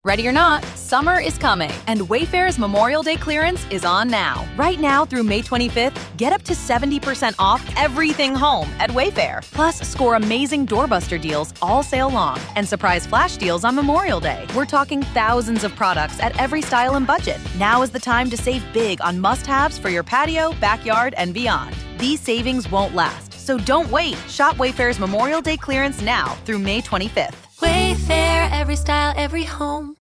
Ready or not, summer is coming, and Wayfair's Memorial Day clearance is on now. Right now through May 25th, get up to 70% off everything home at Wayfair. Plus, score amazing doorbuster deals all sale long and surprise flash deals on Memorial Day. We're talking thousands of products at every style and budget. Now is the time to save big on must-haves for your patio, backyard, and beyond. These savings won't last, so don't wait. Shop Wayfair's Memorial Day clearance now through May 25th. Wayfair, every style, every home.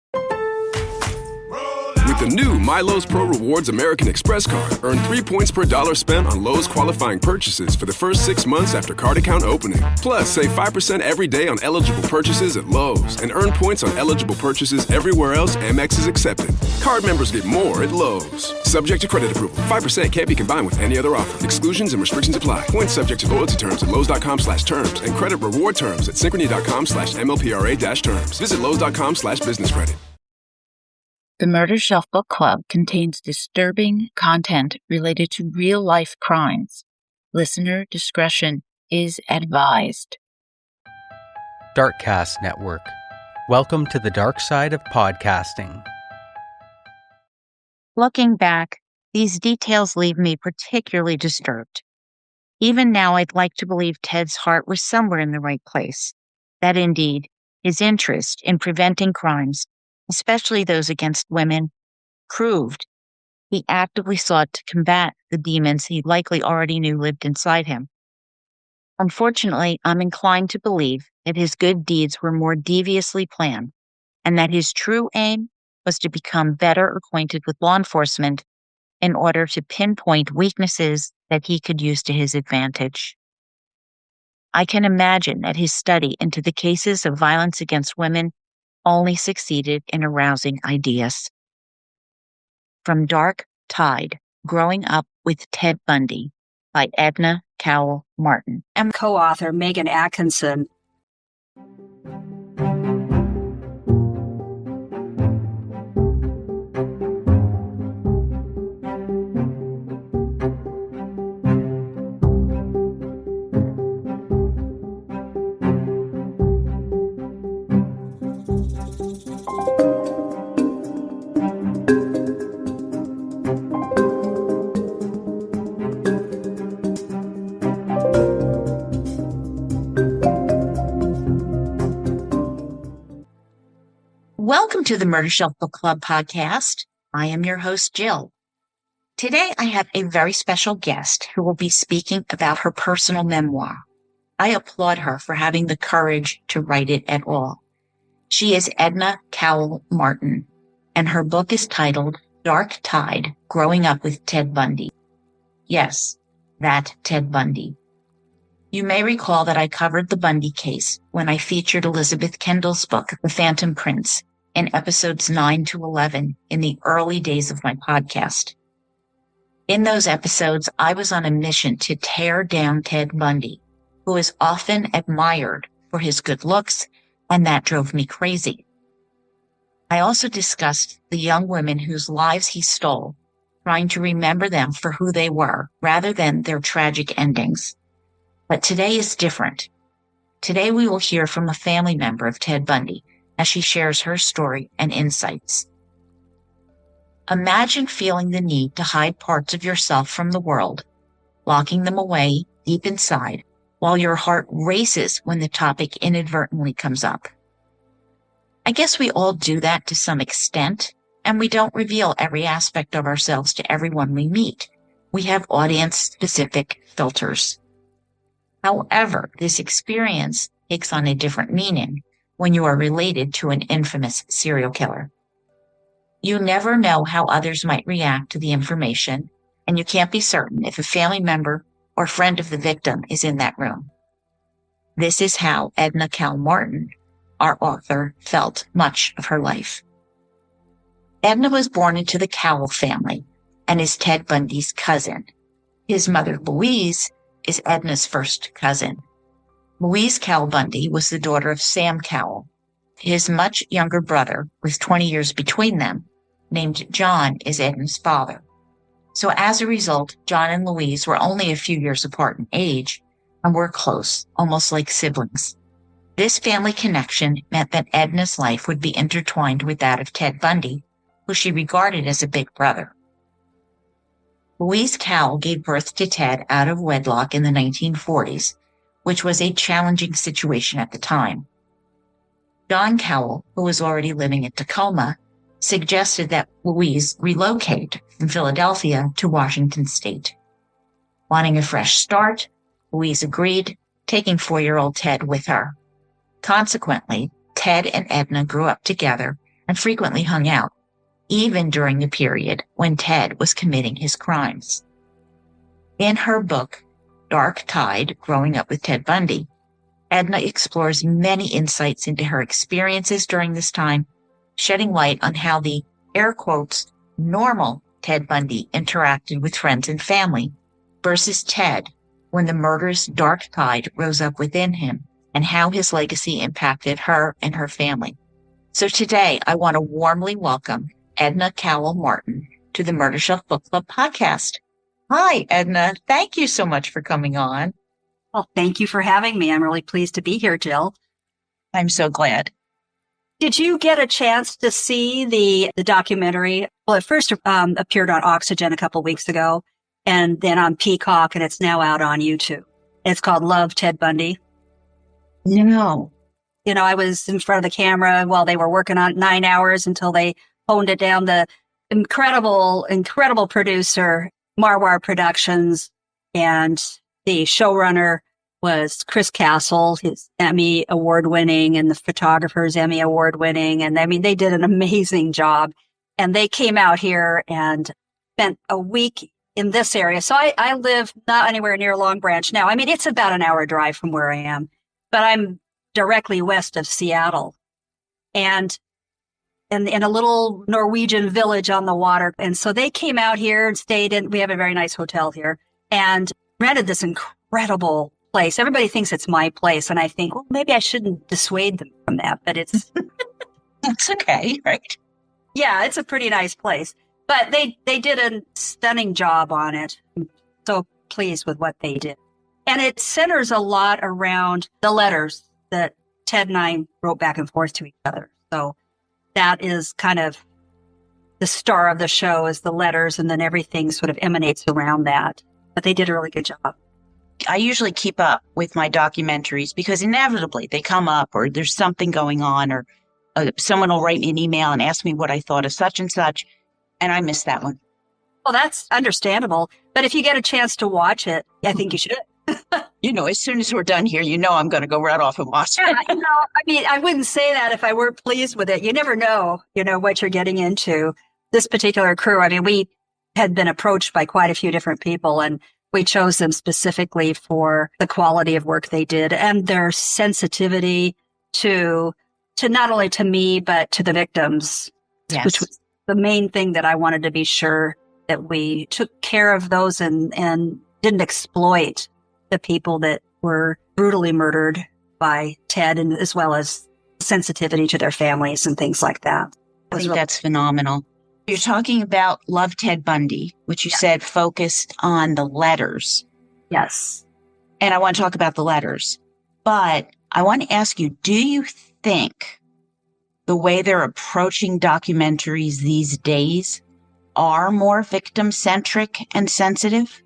With the new MyLowe's Pro Rewards American Express card, earn 3 points per dollar spent on Lowe's qualifying purchases for the first 6 months after card account opening. Plus, save 5% every day on eligible purchases at Lowe's and earn points on eligible purchases everywhere else Amex is accepted. Card members get more at Lowe's. Subject to credit approval. 5% can't be combined with any other offer. Exclusions and restrictions apply. Points subject to loyalty terms at Lowe's.com/terms and credit reward terms at Synchrony.com/MLPRA-terms. Visit Lowe's.com/business credit. The Murder Shelf Book Club contains disturbing content related to real-life crimes. Listener discretion is advised. Darkcast Network. Welcome to the dark side of podcasting. Looking back, these details leave me particularly disturbed. Even now, I'd like to believe Ted's heart was somewhere in the right place. That indeed, his interest in preventing crimes, especially those against women, proved he actively sought to combat the demons he likely already knew lived inside him. Unfortunately, I'm inclined to believe that his good deeds were more deviously planned, and that his true aim was to become better acquainted with law enforcement in order to pinpoint weaknesses that he could use to his advantage. I can imagine that his study into the cases of violence against women only succeeded in arousing ideas. From Dark Tide, Growing Up with Ted Bundy by Edna Cowell Martin. And co-author Megan Atkinson. Welcome to the Murder Shelf Book Club podcast. I am your host, Jill. Today, I have a very special guest who will be speaking about her personal memoir. I applaud her for having the courage to write it at all. She is Edna Cowell Martin, and her book is titled Dark Tide, Growing Up with Ted Bundy. Yes, that Ted Bundy. You may recall that I covered the Bundy case when I featured Elizabeth Kendall's book, The Phantom Prince, in episodes 9 to 11 in the early days of my podcast. In those episodes, I was on a mission to tear down Ted Bundy, who is often admired for his good looks, and that drove me crazy. I also discussed the young women whose lives he stole, trying to remember them for who they were rather than their tragic endings. But today is different. Today we will hear from a family member of Ted Bundy as she shares her story and insights. Imagine feeling the need to hide parts of yourself from the world, locking them away deep inside, while your heart races when the topic inadvertently comes up. I guess we all do that to some extent, and we don't reveal every aspect of ourselves to everyone we meet. We have audience-specific filters. However, this experience takes on a different meaning when you are related to an infamous serial killer. You never know how others might react to the information, and you can't be certain if a family member or friend of the victim is in that room. This is how Edna Cowell Martin, our author, felt much of her life. Edna was born into the Cowell family and is Ted Bundy's cousin. His mother, Louise, is Edna's first cousin. Louise Cowell Bundy was the daughter of Sam Cowell. His much younger brother, with 20 years between them, named John, is Edna's father. So as a result, John and Louise were only a few years apart in age and were close, almost like siblings. This family connection meant that Edna's life would be intertwined with that of Ted Bundy, who she regarded as a big brother. Louise Cowell gave birth to Ted out of wedlock in the 1940s, which was a challenging situation at the time. John Cowell, who was already living in Tacoma, suggested that Louise relocate from Philadelphia to Washington State. Wanting a fresh start, Louise agreed, taking 4-year-old Ted with her. Consequently, Ted and Edna grew up together and frequently hung out, even during the period when Ted was committing his crimes. In her book, Dark Tide, Growing Up with Ted Bundy, Edna explores many insights into her experiences during this time, shedding light on how the, air quotes, normal Ted Bundy interacted with friends and family versus Ted when the murderous dark tide rose up within him and how his legacy impacted her and her family. So today I want to warmly welcome Edna Cowell Martin to the Murder Shelf Book Club podcast. Hi, Edna. Thank you so much for coming on. Well, thank you for having me. I'm really pleased to be here, Jill. I'm so glad. Did you get a chance to see the documentary? Well, it first appeared on Oxygen a couple weeks ago, and then on Peacock, and it's now out on YouTube. It's called Love, Ted Bundy. No. I was in front of the camera while they were working on it 9 hours until they honed it down. The incredible producer, Marwar Productions, and the showrunner was Chris Castle, his Emmy award winning, and the photographer's Emmy award winning. And they did an amazing job. And they came out here and spent a week in this area. So I live not anywhere near Long Branch now. It's about an hour drive from where I am, but I'm directly west of Seattle and in a little Norwegian village on the water. And so they came out here and stayed in, we have a very nice hotel here, and rented this incredible place. Everybody thinks it's my place. And I think, well, maybe I shouldn't dissuade them from that, but it's, That's okay, right? yeah, it's a pretty nice place, but they did a stunning job on it. I'm so pleased with what they did. And it centers a lot around the letters that Ted and I wrote back and forth to each other. So that is kind of the star of the show, is the letters, and then everything sort of emanates around that. But they did a really good job. I usually keep up with my documentaries because inevitably they come up, or there's something going on, or someone will write me an email and ask me what I thought of such and such, and I missed that one. Well, that's understandable. But if you get a chance to watch it, I think you should. As soon as we're done here, I'm going to go right off and watch it. Yeah, I wouldn't say that if I weren't pleased with it. You never know, what you're getting into. This particular crew, we had been approached by quite a few different people, and we chose them specifically for the quality of work they did and their sensitivity to not only to me, but to the victims, Yes. which was the main thing that I wanted to be sure that we took care of those and didn't exploit the people that were brutally murdered by Ted, and as well as sensitivity to their families and things like that. I think that's phenomenal. You're talking about Love, Ted Bundy, which you said focused on the letters. Yes. And I want to talk about the letters. But I want to ask you, do you think the way they're approaching documentaries these days are more victim-centric and sensitive?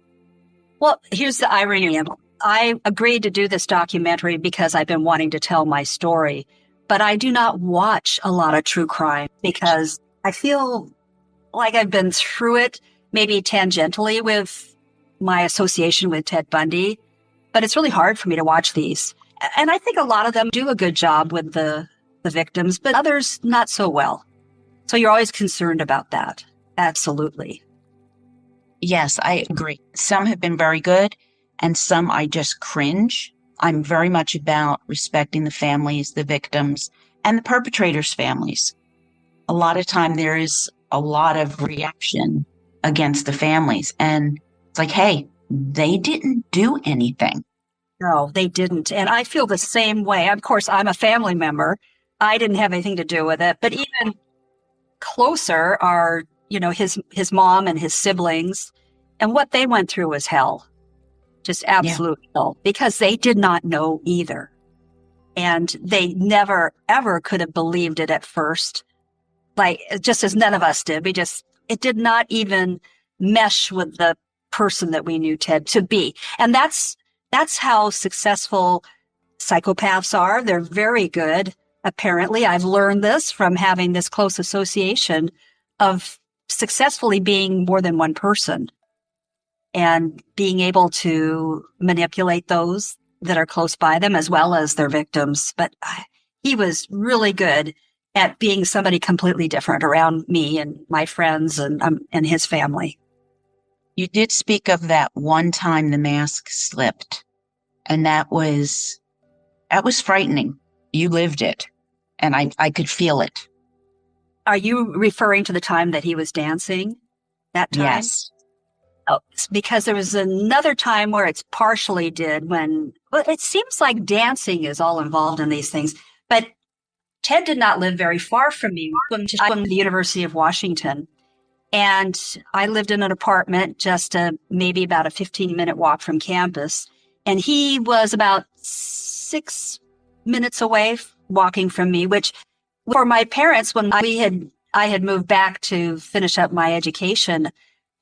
Well, here's the irony. I agreed to do this documentary because I've been wanting to tell my story, but I do not watch a lot of true crime because I feel like I've been through it, maybe tangentially with my association with Ted Bundy, but it's really hard for me to watch these. And I think a lot of them do a good job with the victims, but others not so well. So you're always concerned about that. Absolutely. Yes, I agree. Some have been very good, and some I just cringe. I'm very much about respecting the families, the victims, and the perpetrators' families. A lot of time there is a lot of reaction against the families, and it's like, hey, they didn't do anything. No, they didn't. And I feel the same way. Of course, I'm a family member. I didn't have anything to do with it. But even closer are, his mom and his siblings. And what they went through was hell. Just absolute hell. Because they did not know either. And they never, ever could have believed it at first. Like, just as none of us did. It did not even mesh with the person that we knew Ted to be. And that's how successful psychopaths are. They're very good. Apparently, I've learned this from having this close association of successfully being more than one person and being able to manipulate those that are close by them as well as their victims. But he was really good at being somebody completely different around me and my friends and his family. You did speak of that one time the mask slipped, and that was frightening. You lived it, and I could feel it. Are you referring to the time that he was dancing? That time? Yes. Oh, it's because there was another time where it's partially did well, it seems like dancing is all involved in these things, but Ted did not live very far from me. I'm from the University of Washington, and I lived in an apartment just maybe about a 15-minute walk from campus, and he was about 6 minutes away walking from me, which for my parents, when I had moved back to finish up my education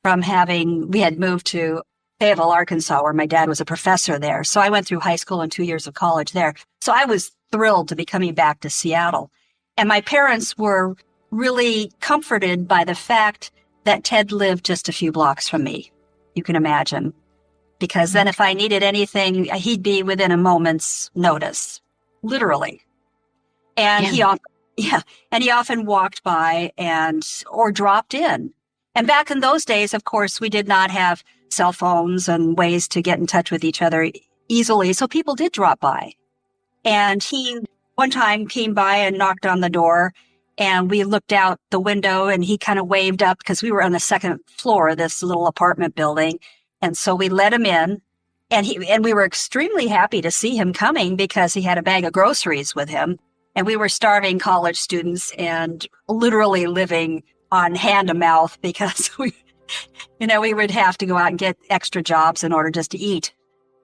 we had moved to Fayetteville, Arkansas, where my dad was a professor there. So I went through high school and 2 years of college there. So I was thrilled to be coming back to Seattle. And my parents were really comforted by the fact that Ted lived just a few blocks from me. You can imagine. Because then if I needed anything, he'd be within a moment's notice, literally. And he often walked by or dropped in. And back in those days, of course, we did not have cell phones and ways to get in touch with each other easily. So people did drop by. And he one time came by and knocked on the door, and we looked out the window, and he kind of waved up because we were on the second floor of this little apartment building. And so we let him in, and we were extremely happy to see him coming because he had a bag of groceries with him. And we were starving college students and literally living on hand to mouth because we would have to go out and get extra jobs in order just to eat.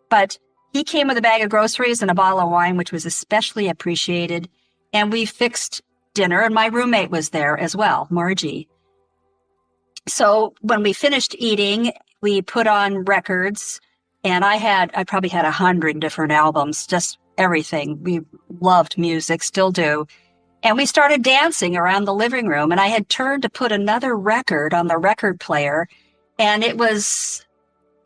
But he came with a bag of groceries and a bottle of wine, which was especially appreciated. And we fixed dinner, and my roommate was there as well, Margie. So when we finished eating, we put on records, and I probably had 100 different albums, just everything. We loved music, still do. And we started dancing around the living room, and I had turned to put another record on the record player, and it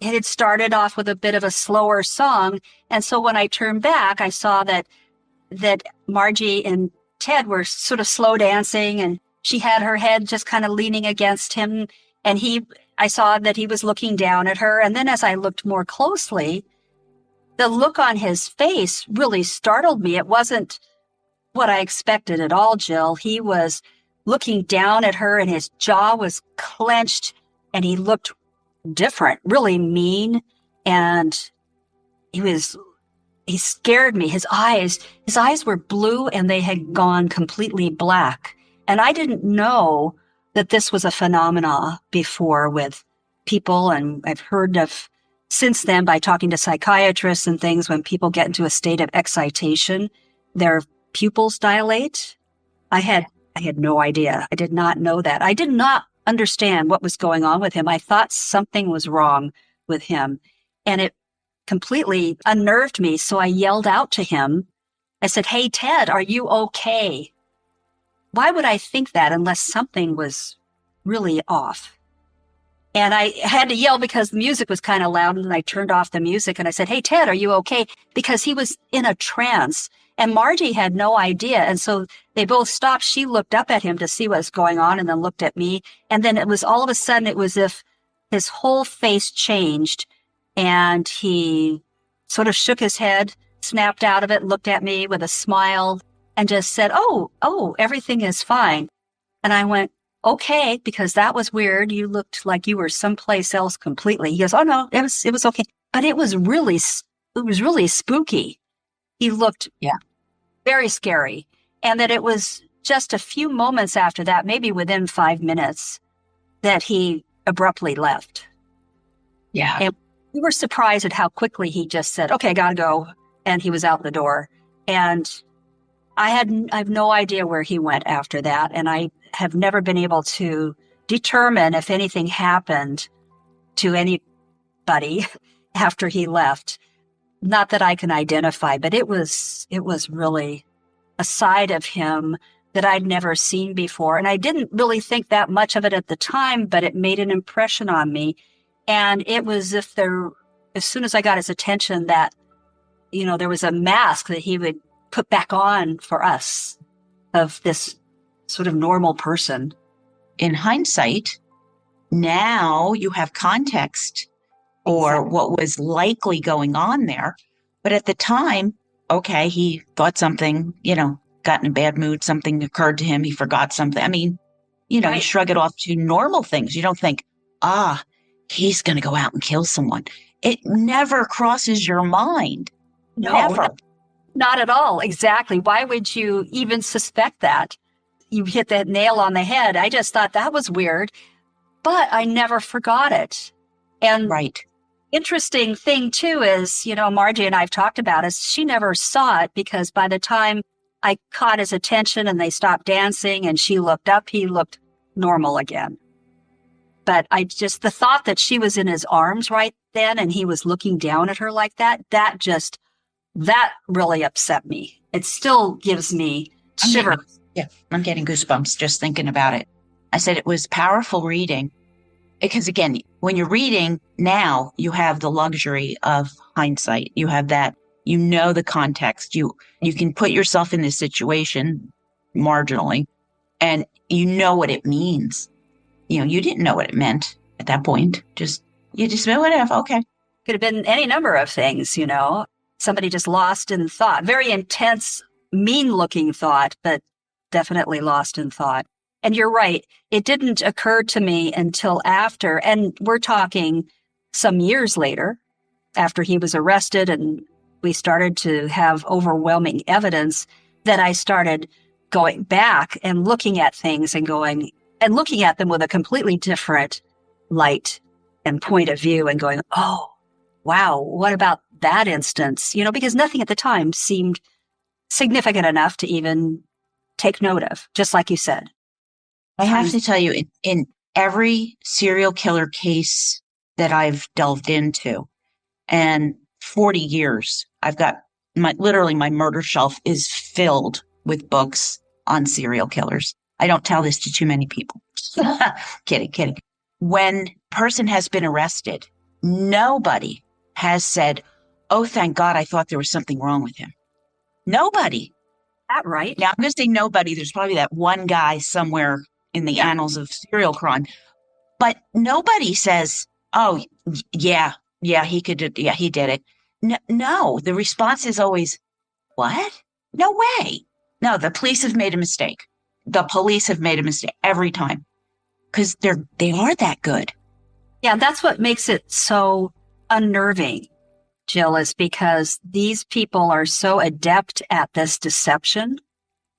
had started off with a bit of a slower song. And so when I turned back, I saw that Margie and Ted were sort of slow dancing, and she had her head just kind of leaning against him. And I saw that he was looking down at her. And then as I looked more closely, the look on his face really startled me. It wasn't what I expected at all, Jill. He was looking down at her, and his jaw was clenched, and he looked different, really mean. And he scared me. His eyes were blue, and they had gone completely black. And I didn't know that this was a phenomena before with people. And I've heard of since then by talking to psychiatrists and things, when people get into a state of excitation, their pupils dilate. I had no idea. I did not know that. I did not understand what was going on with him. I thought something was wrong with him, and it completely unnerved me. So I yelled out to him. I said, "Hey, Ted, are you okay?" Why would I think that unless something was really off? And I had to yell because the music was kind of loud, and I turned off the music, and I said, "Hey, Ted, are you okay?" Because he was in a trance. And Margie had no idea. And so they both stopped. She looked up at him to see what was going on, and then looked at me. And then it was all of a sudden, it was as if his whole face changed, and he sort of shook his head, snapped out of it, looked at me with a smile, and just said, oh, everything is fine. And I went, okay, because that was weird. You looked like you were someplace else completely. He goes, oh no, it was okay. But it was really spooky. He looked very scary. And that it was just a few moments after that, maybe within 5 minutes, that he abruptly left. Yeah. And we were surprised at how quickly he just said, okay, gotta go. And he was out the door. And I have no idea where he went after that. And I have never been able to determine if anything happened to anybody after he left. Not that I can identify, but it was really a side of him that I'd never seen before. And I didn't really think that much of it at the time, but it made an impression on me. And it was as soon as I got his attention, that, there was a mask that he would put back on for us of this sort of normal person. In hindsight, now you have context or what was likely going on there. But at the time, okay, he thought something, got in a bad mood, something occurred to him, he forgot something. I mean, Right. You shrug it off to normal things. You don't think, he's going to go out and kill someone. It never crosses your mind. No, Never. not at all. Exactly. Why would you even suspect that? You hit that nail on the head. I just thought that was weird, but I never forgot it. And Right. interesting thing too is, Margie and I have talked about is she never saw it, because by the time I caught his attention and they stopped dancing and she looked up, he looked normal again. But the thought that she was in his arms right then and he was looking down at her like that really upset me. It still gives me shivers. I'm getting goosebumps just thinking about it. I said it was powerful reading because, again, when you're reading now, you have the luxury of hindsight. You have that, the context. You can put yourself in this situation marginally, and you know what it means. You didn't know what it meant at that point. You just went, whatever, okay. Could have been any number of things, Somebody just lost in thought. Very intense, mean-looking thought, but definitely lost in thought. And you're right. It didn't occur to me until after, and we're talking some years later, after he was arrested and we started to have overwhelming evidence, that I started going back and looking at things and looking at them with a completely different light and point of view and going, oh, wow, what about that instance? Because nothing at the time seemed significant enough to even take note of, just like you said. I have to tell you, in every serial killer case that I've delved into, and 40 years, I've got my murder shelf is filled with books on serial killers. I don't tell this to too many people. Kidding. When a person has been arrested, nobody has said, oh, thank God, I thought there was something wrong with him. Nobody. That right? Now, I'm going to say nobody. There's probably that one guy somewhere in the annals of serial crime. But nobody says, oh, yeah, he could, he did it. No, the response is always, what? No way. No, the police have made a mistake. The police have made a mistake every time because they are that good. Yeah, that's what makes it so unnerving, Jill, is because these people are so adept at this deception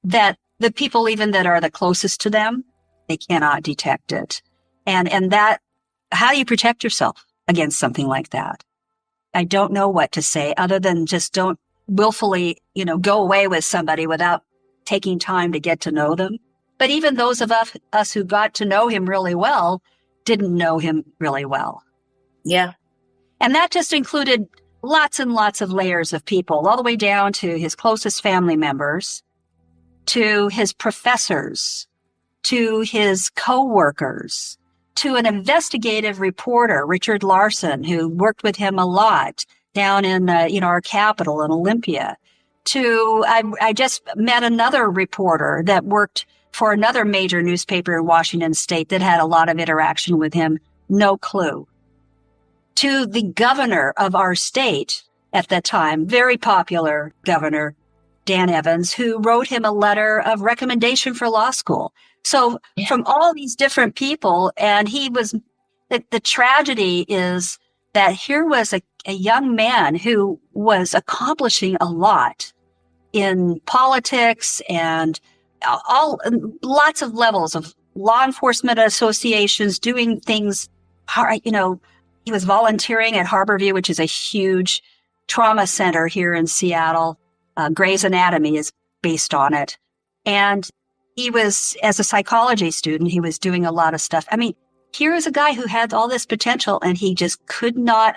that the people even that are the closest to them, they cannot detect it. And that, how do you protect yourself against something like that? I don't know what to say other than just don't willfully, go away with somebody without taking time to get to know them. But even those of us who got to know him really well didn't know him really well. Yeah. And that just included lots and lots of layers of people, all the way down to his closest family members, to his professors, to his co-workers, to an investigative reporter, Richard Larson, who worked with him a lot down in, our capital in Olympia. I just met another reporter that worked for another major newspaper in Washington State that had a lot of interaction with him. No clue. To the governor of our state at that time, very popular governor, Dan Evans, who wrote him a letter of recommendation for law school. So from all these different people, and the tragedy is that here was a young man who was accomplishing a lot in politics and lots of levels of law enforcement associations doing things. He was volunteering at Harborview, which is a huge trauma center here in Seattle. Grey's Anatomy is based on it. And he was, as a psychology student, he was doing a lot of stuff. I mean, here is a guy who had all this potential and he just could not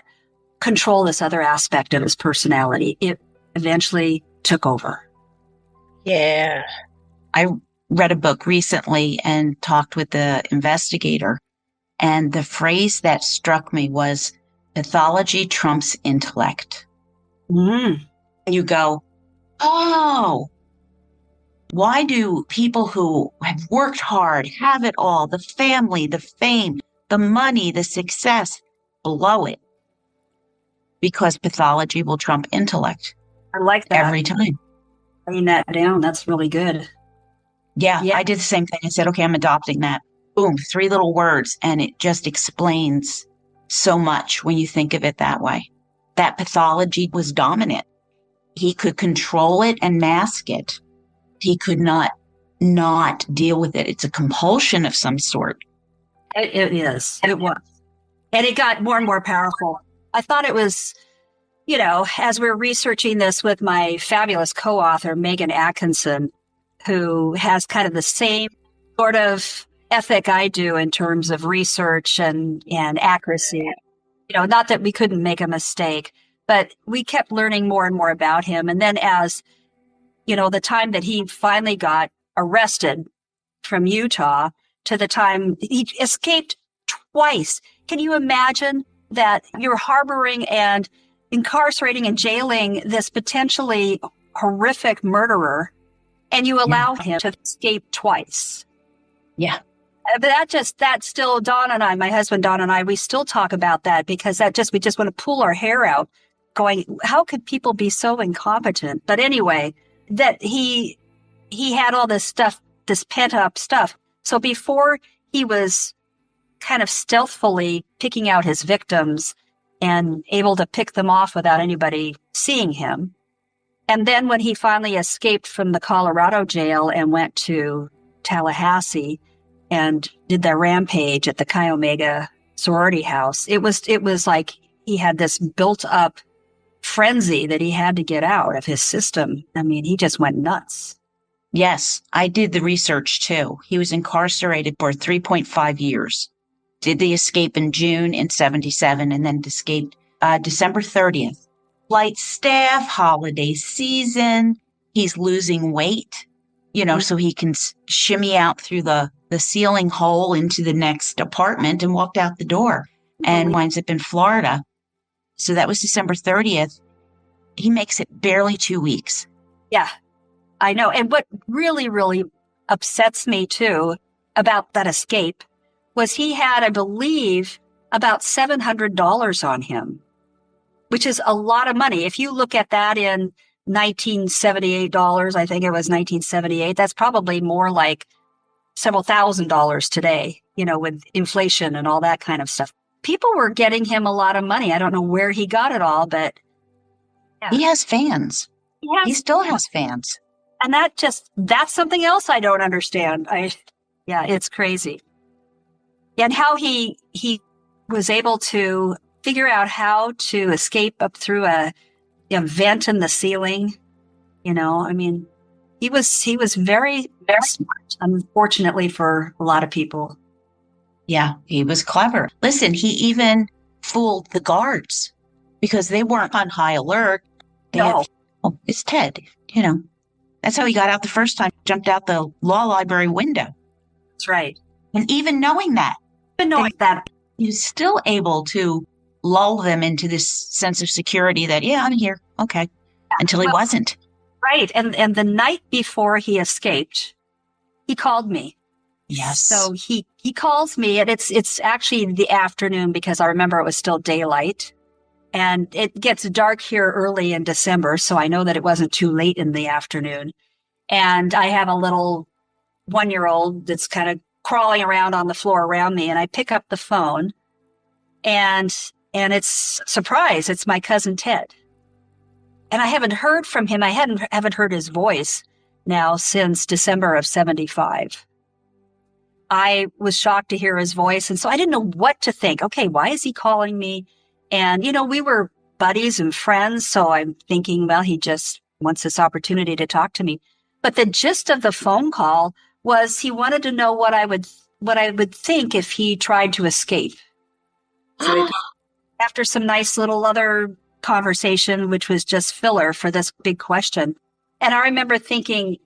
control this other aspect of his personality. It eventually took over. Yeah. I read a book recently and talked with the investigator. And the phrase that struck me was pathology trumps intellect. Mm. And you go, oh, why do people who have worked hard, have it all, the family, the fame, the money, the success, blow it? Because pathology will trump intellect. I like that. Every time. Writing that down. That's really good. Yeah, I did the same thing. I said, okay, I'm adopting that. Boom, 3 little words. And it just explains so much when you think of it that way. That pathology was dominant. He could control it and mask it. He could not deal with it. It's a compulsion of some sort. It is. It was. And it got more and more powerful. I thought it was, you know, as we were researching this with my fabulous co-author, Megan Atkinson, who has kind of the same sort of ethic I do in terms of research and accuracy. You know, not that we couldn't make a mistake, but we kept learning more and more about him. And then as, you know, the time that he finally got arrested from Utah to the time he escaped twice. Can you imagine that you're harboring and incarcerating and jailing this potentially horrific murderer and you allow him to escape twice? Yeah. But that still, Don and I, my husband Don and I, we still talk about that because we just want to pull our hair out going, how could people be so incompetent? But anyway, that he had all this stuff, this pent up stuff. So before he was kind of stealthily picking out his victims and able to pick them off without anybody seeing him. And then when he finally escaped from the Colorado jail and went to Tallahassee and did the rampage at the Chi Omega sorority house, it was like he had this built up frenzy that he had to get out of his system. I mean, he just went nuts. Yes, I did the research too. He was incarcerated for 3.5 years. Did the escape in June in 77 and then escaped December 30th. Flight staff, holiday season. He's losing weight, you know, so he can shimmy out through the ceiling hole into the next apartment and walked out the door and winds up in Florida. So that was December 30th. He makes it barely 2 weeks. Yeah, I know. And what really, really upsets me too about that escape was he had, I believe, about $700 on him, which is a lot of money. If you look at that in $1978, I think it was 1978, that's probably more like several $1,000s today, you know, with inflation and all that kind of stuff. People were getting him a lot of money. I don't know where he got it all, but yeah. He has fans. He still has fans. And that's something else I don't understand. It's crazy. And how he was able to figure out how to escape up through a vent in the ceiling. You know, I mean, he was very, very smart, unfortunately for a lot of people. Yeah, he was clever. Listen, he even fooled the guards because they weren't on high alert. It's Ted, you know. That's how he got out the first time, jumped out the law library window. That's right. And even knowing that, he was still able to lull them into this sense of security that, yeah, I'm here. Okay. Until he wasn't. Right. And the night before he escaped, he called me. Yes. So he calls me, and it's actually the afternoon because I remember it was still daylight. And it gets dark here early in December, so I know that it wasn't too late in the afternoon. And I have a little 1-year-old that's kind of crawling around on the floor around me, and I pick up the phone, and it's surprise, it's my cousin Ted. And I haven't heard from him. I haven't heard his voice now since December of 75. I was shocked to hear his voice, and so I didn't know what to think. Okay, why is he calling me? And, you know, we were buddies and friends, so I'm thinking, well, he just wants this opportunity to talk to me. But the gist of the phone call was he wanted to know what I would think if he tried to escape. So after some nice little other conversation, which was just filler for this big question. And I remember thinking,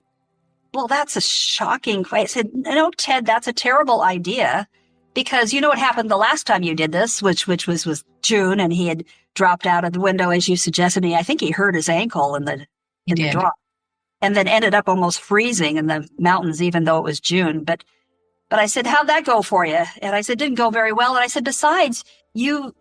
well, that's a shocking question. I said, no, Ted, that's a terrible idea, because you know what happened the last time you did this, which was June, and he had dropped out of the window, as you suggested me. I think he hurt his ankle in the drop, and then ended up almost freezing in the mountains, even though it was June. But I said, how'd that go for you? And I said, didn't go very well. And I said, besides, you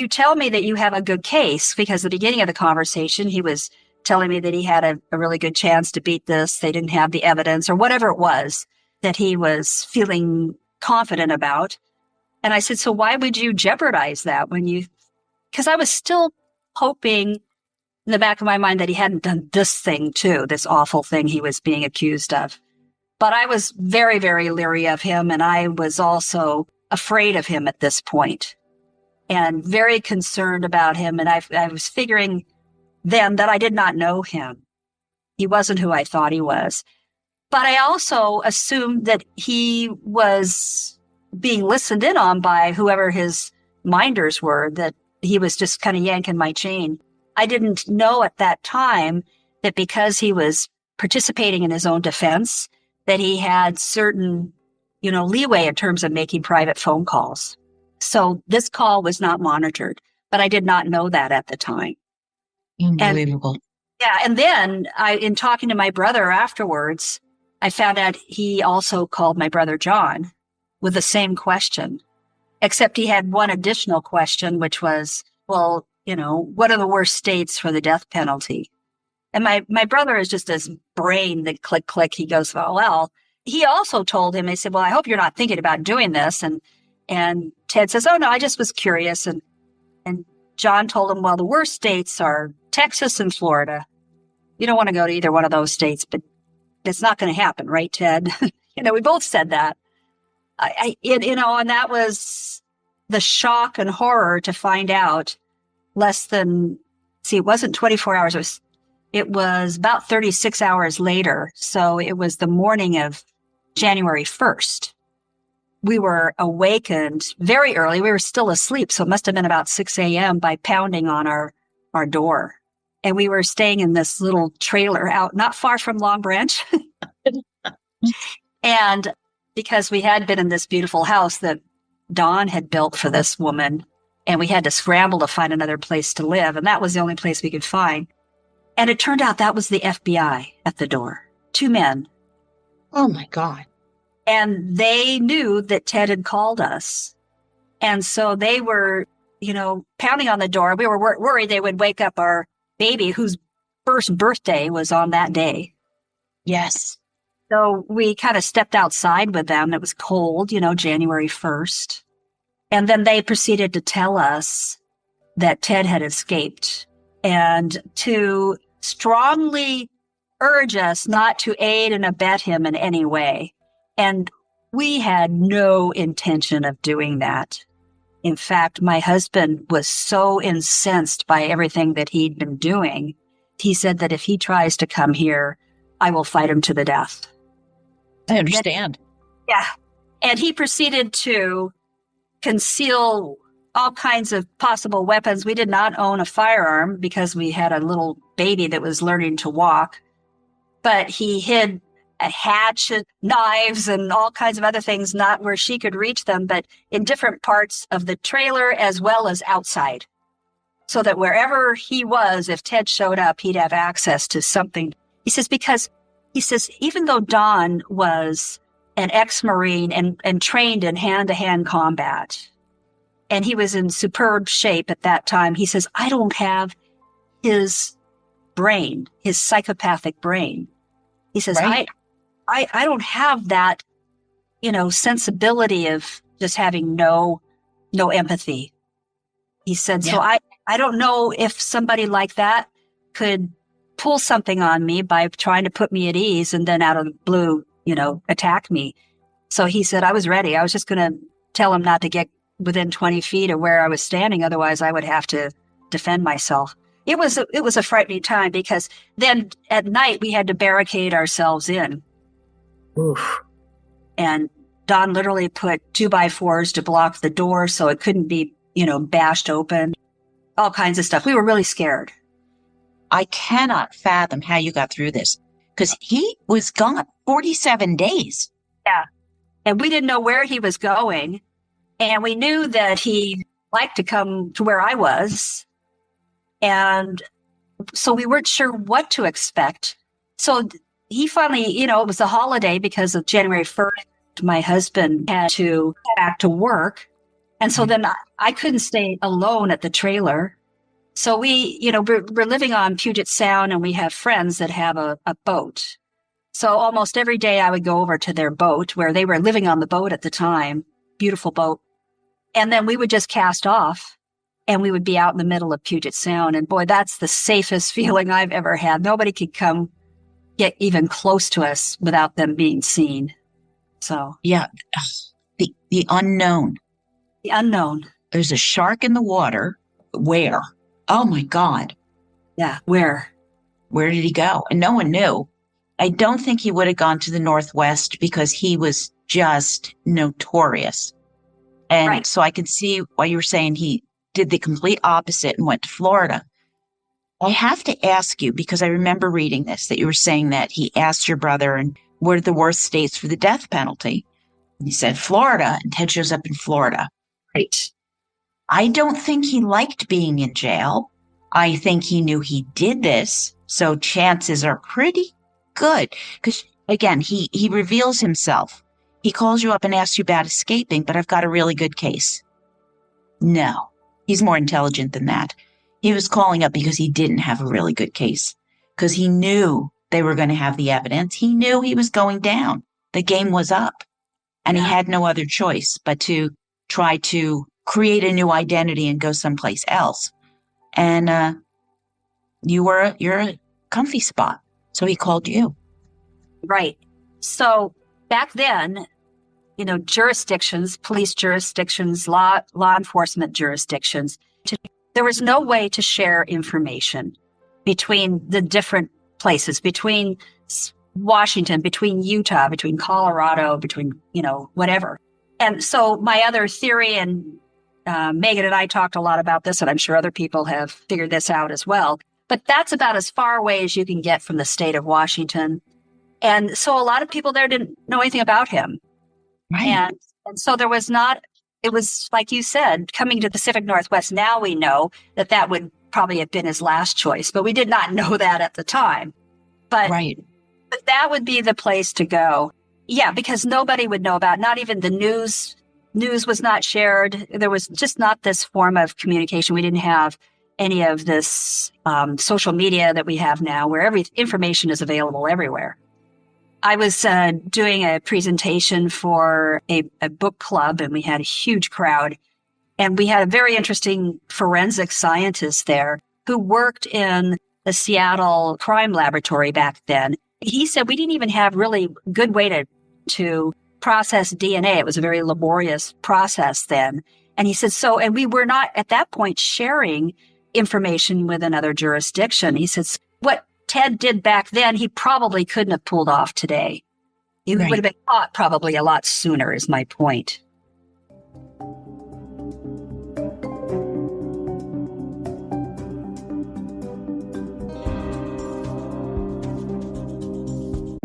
tell me that you have a good case, because at the beginning of the conversation, he was telling me that he had a really good chance to beat this. They didn't have the evidence or whatever it was that he was feeling confident about. And I said, so why would you jeopardize that because I was still hoping in the back of my mind that he hadn't done this thing too, this awful thing he was being accused of. But I was very, very leery of him. And I was also afraid of him at this point and very concerned about him. And I was figuring then that I did not know him. He wasn't who I thought he was. But I also assumed that he was being listened in on by whoever his minders were, that he was just kind of yanking my chain. I didn't know at that time that because he was participating in his own defense, that he had certain, leeway in terms of making private phone calls. So this call was not monitored, but I did not know that at the time. Unbelievable. And then in talking to my brother afterwards, I found out he also called my brother John with the same question, except he had one additional question, which was, well, what are the worst states for the death penalty? And my brother is just this brain that click, click. He goes, well, he also told him, he said, well, I hope you're not thinking about doing this. And Ted says, oh, no, I just was curious. And John told him, well, the worst states are Texas and Florida. You don't want to go to either one of those states, but it's not going to happen, right, Ted? We both said that. And that was the shock and horror to find out it wasn't 24 hours. It was about 36 hours later. So it was the morning of January 1st. We were awakened very early. We were still asleep. So it must have been about 6 a.m. by pounding on our door. And we were staying in this little trailer out not far from Long Branch. And because we had been in this beautiful house that Dawn had built for this woman, and we had to scramble to find another place to live. And that was the only place we could find. And it turned out that was the FBI at the door. 2 men. Oh, my God. And they knew that Ted had called us. And so they were, pounding on the door. We were worried they would wake up our baby, whose first birthday was on that day. Yes. So we kind of stepped outside with them. It was cold, January 1st. And then they proceeded to tell us that Ted had escaped and to strongly urge us not to aid and abet him in any way. And we had no intention of doing that. In fact, my husband was so incensed by everything that he'd been doing. He said that if he tries to come here, I will fight him to the death. I understand. And he proceeded to conceal all kinds of possible weapons. We did not own a firearm because we had a little baby that was learning to walk, but he hid a hatchet, knives, and all kinds of other things, not where she could reach them, but in different parts of the trailer as well as outside. So that wherever he was, if Ted showed up, he'd have access to something. He says, even though Don was an ex-Marine and trained in hand-to-hand combat, and he was in superb shape at that time, he says, I don't have his brain, his psychopathic brain. He says, right. I don't have that, sensibility of just having no empathy. He said, so I don't know if somebody like that could pull something on me by trying to put me at ease and then out of the blue, attack me. So he said, I was ready. I was just going to tell him not to get within 20 feet of where I was standing. Otherwise I would have to defend myself. It was a frightening time because then at night we had to barricade ourselves in. Oof. And Don literally put 2x4s to block the door so it couldn't be, bashed open. All kinds of stuff. We were really scared. I cannot fathom how you got through this because he was gone 47 days. Yeah. And we didn't know where he was going. And we knew that he liked to come to where I was. And so we weren't sure what to expect. So he finally, it was a holiday because of January 1st. My husband had to go back to work. And so then I couldn't stay alone at the trailer. So we're living on Puget Sound and we have friends that have a boat. So almost every day I would go over to their boat where they were living on the boat at the time. Beautiful boat. And then we would just cast off and we would be out in the middle of Puget Sound. And boy, that's the safest feeling I've ever had. Nobody could come get even close to us without them being seen. So yeah, the unknown. The unknown. There's a shark in the water. Where? Oh my God. Yeah, where? Where did he go? And no one knew. I don't think he would have gone to the Northwest because he was just notorious. And right. So I can see why you were saying he did the complete opposite and went to Florida. I have to ask you, because I remember reading this, that you were saying that he asked your brother, and what are the worst states for the death penalty? And he said Florida, and Ted shows up in Florida. Right. I don't think he liked being in jail. I think he knew he did this, so chances are pretty good. Because, again, he reveals himself. He calls you up and asks you about escaping, but I've got a really good case. No, he's more intelligent than that. He was calling up because he didn't have a really good case, because he knew they were going to have the evidence. He knew he was going down. The game was up, and he had no other choice but to try to create a new identity and go someplace else. And you're a comfy spot, so he called you. Right. So back then, jurisdictions, police jurisdictions, law enforcement jurisdictions, there was no way to share information between the different places, between Washington, between Utah, between Colorado, between, whatever. And so my other theory, and Megan and I talked a lot about this, and I'm sure other people have figured this out as well, but that's about as far away as you can get from the state of Washington. And so a lot of people there didn't know anything about him. Right. And so there was not, it was like you said, coming to the Pacific Northwest. Now we know that would probably have been his last choice, but we did not know that at the time. But, right. But that would be the place to go. Yeah, because nobody would know about, not even the news. News was not shared. There was just not this form of communication. We didn't have any of this social media that we have now, where every information is available everywhere. I was doing a presentation for a book club, and we had a huge crowd. And we had a very interesting forensic scientist there who worked in the Seattle crime laboratory back then. He said we didn't even have really good way to process DNA. It was a very laborious process then. And he said, and we were not at that point sharing information with another jurisdiction. He says, what Ted did back then, he probably couldn't have pulled off today. He would have been caught probably a lot sooner, is my point.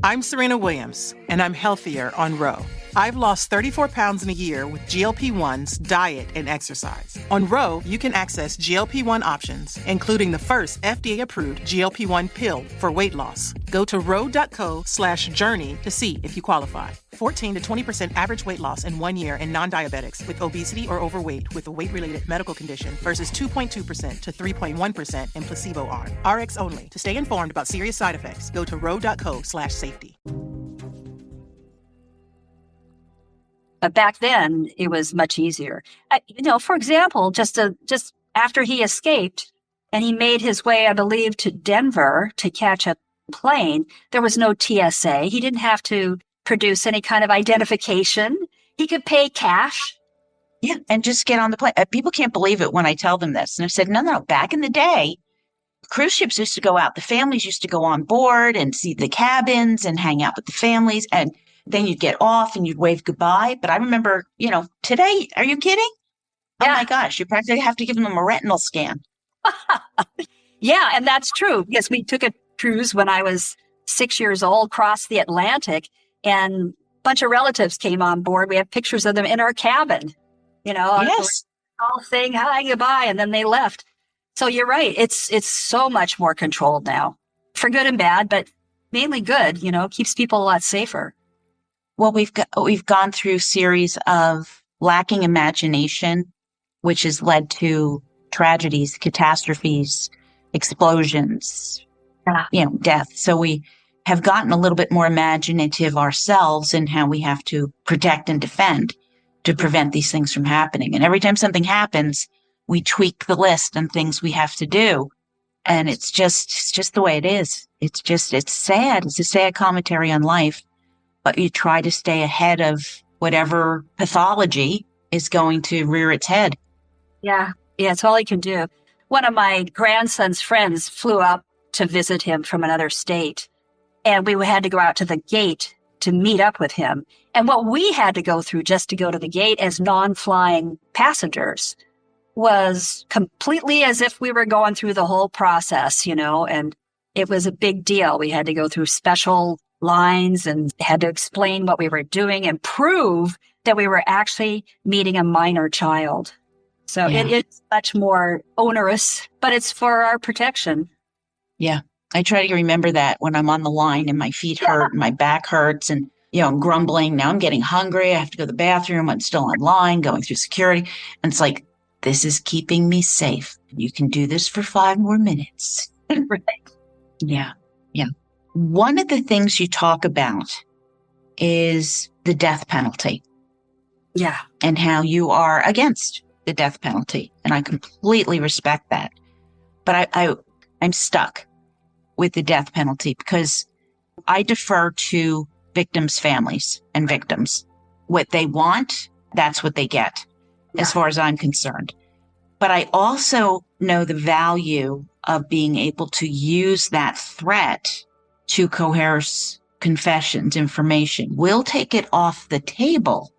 I'm Serena Williams, and I'm healthier on Ro. I've lost 34 pounds in a year with GLP-1s, diet, and exercise. On Ro, you can access GLP-1 options, including the first FDA-approved GLP-1 pill for weight loss. Go to ro.co/journey to see if you qualify. 14 to 20% average weight loss in 1 year in non-diabetics with obesity or overweight with a weight-related medical condition versus 2.2% to 3.1% in placebo arm. RX only. To stay informed about serious side effects, go to ro.co/safety. But back then, it was much easier. For example, just after he escaped and he made his way, I believe, to Denver to catch a plane, there was no TSA. He didn't have to produce any kind of identification. He could pay cash. Yeah, and just get on the plane. People can't believe it when I tell them this. And I said, no, back in the day, cruise ships used to go out. The families used to go on board and see the cabins and hang out with the families. And then you'd get off and you'd wave goodbye. But I remember, today, are you kidding? Yeah. Oh my gosh, you practically have to give them a retinal scan. Yeah, and that's true. Yes, we took a cruise when I was 6 years old, crossed the Atlantic, and a bunch of relatives came on board. We have pictures of them in our cabin, Yes. all saying hi, goodbye, and then they left. So you're right. It's so much more controlled now, for good and bad, but mainly good. Keeps people a lot safer. Well, we've gone through a series of lacking imagination, which has led to tragedies, catastrophes, explosions, death. So we have gotten a little bit more imaginative ourselves in how we have to protect and defend to prevent these things from happening. And every time something happens, we tweak the list and things we have to do. And it's just the way it is. It's sad. It's a sad commentary on life, but you try to stay ahead of whatever pathology is going to rear its head. Yeah, it's all he can do. One of my grandson's friends flew up to visit him from another state, and we had to go out to the gate to meet up with him. And what we had to go through just to go to the gate as non-flying passengers was completely as if we were going through the whole process, and it was a big deal. We had to go through special lines and had to explain what we were doing and prove that we were actually meeting a minor child. So it's much more onerous, but it's for our protection. Yeah. I try to remember that when I'm on the line and my feet hurt and my back hurts and, I'm grumbling. Now I'm getting hungry. I have to go to the bathroom. I'm still online going through security. And it's like, this is keeping me safe. You can do this for 5 more minutes. Right. Yeah. Yeah. One of the things you talk about is the death penalty. Yeah. And how you are against the death penalty. And I completely respect that. But I'm stuck with the death penalty because I defer to victims' families and victims. What they want, that's what they get, as far as I'm concerned. But I also know the value of being able to use that threat to coerce confessions, information. We'll take it off the table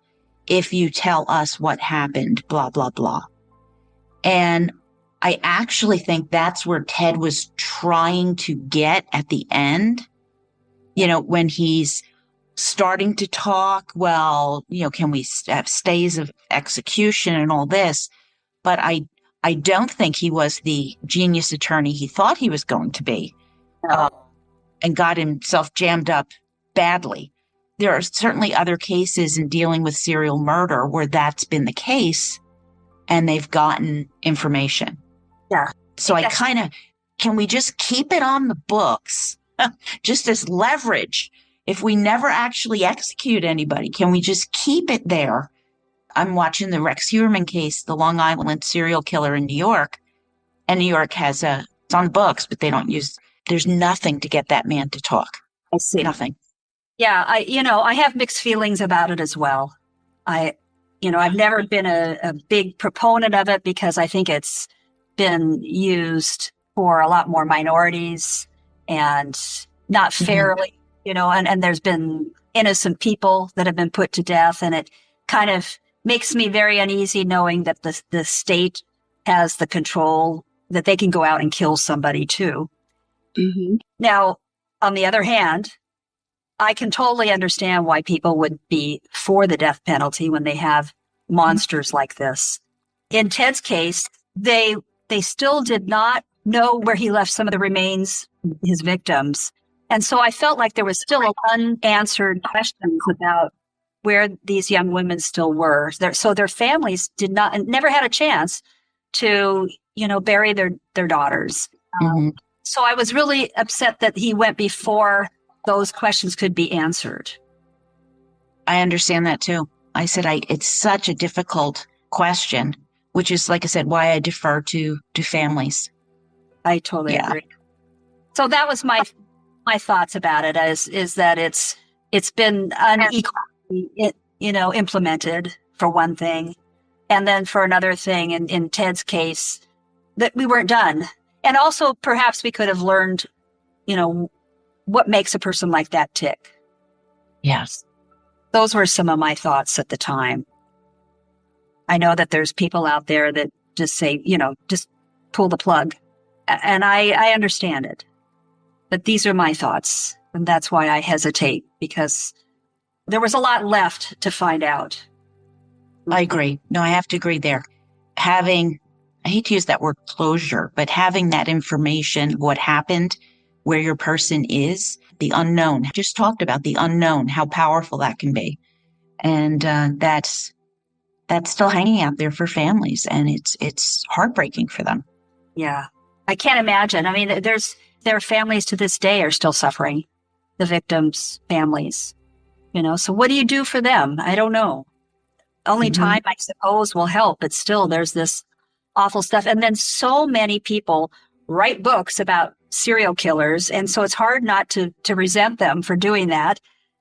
if you tell us what happened, blah, blah, blah. And I actually think that's where Ted was trying to get at the end, when he's starting to talk, can we have stays of execution and all this? But I don't think he was the genius attorney he thought he was going to be, and got himself jammed up badly. There are certainly other cases in dealing with serial murder where that's been the case and they've gotten information. Yeah. So can we just keep it on the books just as leverage? If we never actually execute anybody, can we just keep it there? I'm watching the Rex Heuermann case, the Long Island serial killer in New York. And New York it's on the books, but there's nothing to get that man to talk. I see. Nothing. Yeah, I have mixed feelings about it as well. I've never been a big proponent of it because I think it's been used for a lot more minorities and not fairly, and there's been innocent people that have been put to death. And it kind of makes me very uneasy knowing that the state has the control that they can go out and kill somebody too. Mm-hmm. Now, on the other hand, I can totally understand why people would be for the death penalty when they have monsters like this. In Ted's case, they still did not know where he left some of the remains, his victims. And so I felt like there was still unanswered questions about where these young women still were. So their families never had a chance to, bury their daughters. Mm-hmm. So I was really upset that he went before those questions could be answered. I understand that too. I said, it's such a difficult question, which is, like I said, why I defer to families. I totally agree. So that was my thoughts about it is that it's been unequally, implemented for one thing. And then for another thing, in Ted's case, that we weren't done. And also perhaps we could have learned, what makes a person like that tick. Yes. Those were some of my thoughts at the time. I know that there's people out there that just say, just pull the plug. And I understand it. But these are my thoughts. And that's why I hesitate, because there was a lot left to find out. I agree. No, I have to agree there. I hate to use that word closure, but having that information, what happened, where your person is, the unknown. Just talked about the unknown, how powerful that can be. And that's still hanging out there for families, and it's heartbreaking for them. Yeah. I can't imagine. I mean, their families to this day are still suffering, the victims' families, so what do you do for them? I don't know. Only time, I suppose, will help, but still there's this awful stuff. And then so many people write books about serial killers. And so it's hard not to resent them for doing that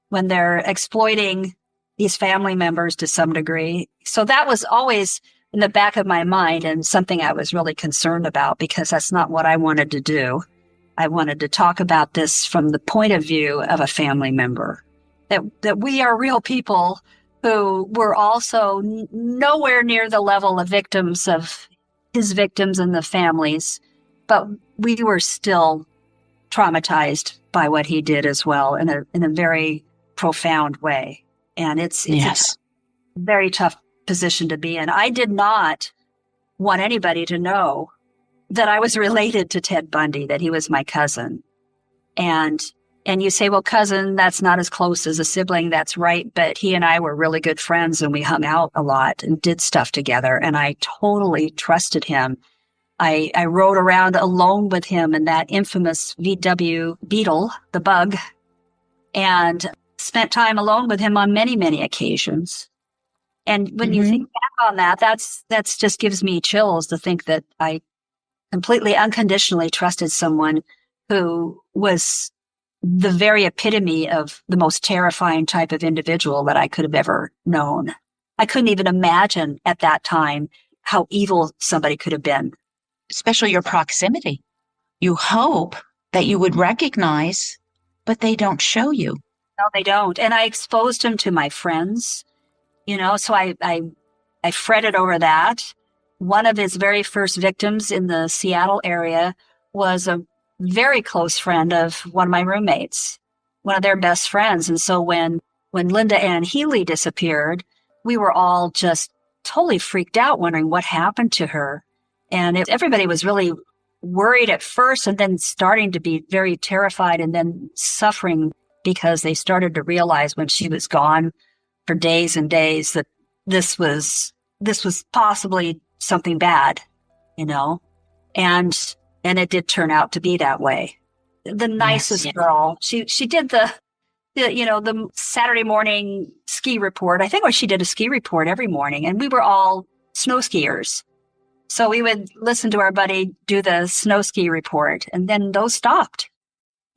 when they're exploiting these family members to some degree. So that was always in the back of my mind and something I was really concerned about, because that's not what I wanted to do. I wanted to talk about this from the point of view of a family member, that we are real people who were also nowhere near the level of victims of his victims and the families, but we were still traumatized by what he did as well in a very profound way. And it's Yes. a very tough position to be in. I did not want anybody to know that I was related to Ted Bundy, that he was my cousin. And you say, well, cousin, that's not as close as a sibling. That's right. But he and I were really good friends, and we hung out a lot and did stuff together. And I totally trusted him. I rode around alone with him in that infamous VW Beetle, the Bug, and spent time alone with him on many, many occasions. And when you think back on that, that's just gives me chills to think that I completely unconditionally trusted someone who was the very epitome of the most terrifying type of individual that I could have ever known. I couldn't even imagine at that time how evil somebody could have been. Especially your proximity. You hope that you would recognize, but they don't show you. No, they don't. And I exposed him to my friends, so I fretted over that. One of his very first victims in the Seattle area was a very close friend of one of my roommates, one of their best friends. And so when Linda Ann Healy disappeared, we were all just totally freaked out, wondering what happened to her. And everybody was really worried at first, and then starting to be very terrified, and then suffering because they started to realize when she was gone for days and days that this was possibly something bad, and it did turn out to be that way. The nicest girl. She did the Saturday morning ski report. I think she did a ski report every morning, and we were all snow skiers. So we would listen to our buddy do the snow ski report, and then those stopped,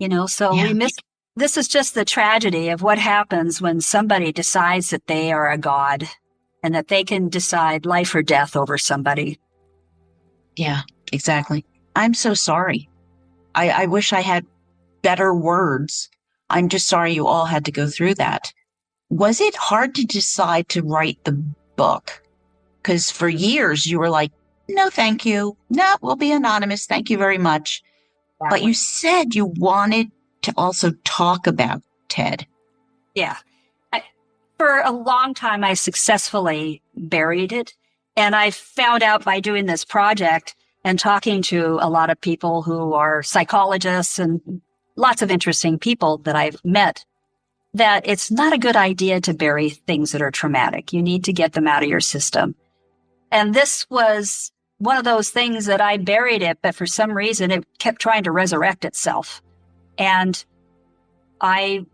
so we missed. This is just the tragedy of what happens when somebody decides that they are a god and that they can decide life or death over somebody. Yeah, exactly. I'm so sorry. I wish I had better words. I'm just sorry you all had to go through that. Was it hard to decide to write the book? Because for years you were like, no, thank you. No, we'll be anonymous. Thank you very much. But you said you wanted to also talk about Ted. Yeah. For a long time, I successfully buried it. And I found out by doing this project and talking to a lot of people who are psychologists and lots of interesting people that I've met, that it's not a good idea to bury things that are traumatic. You need to get them out of your system. And this was one of those things that I buried it, but for some reason it kept trying to resurrect itself. And I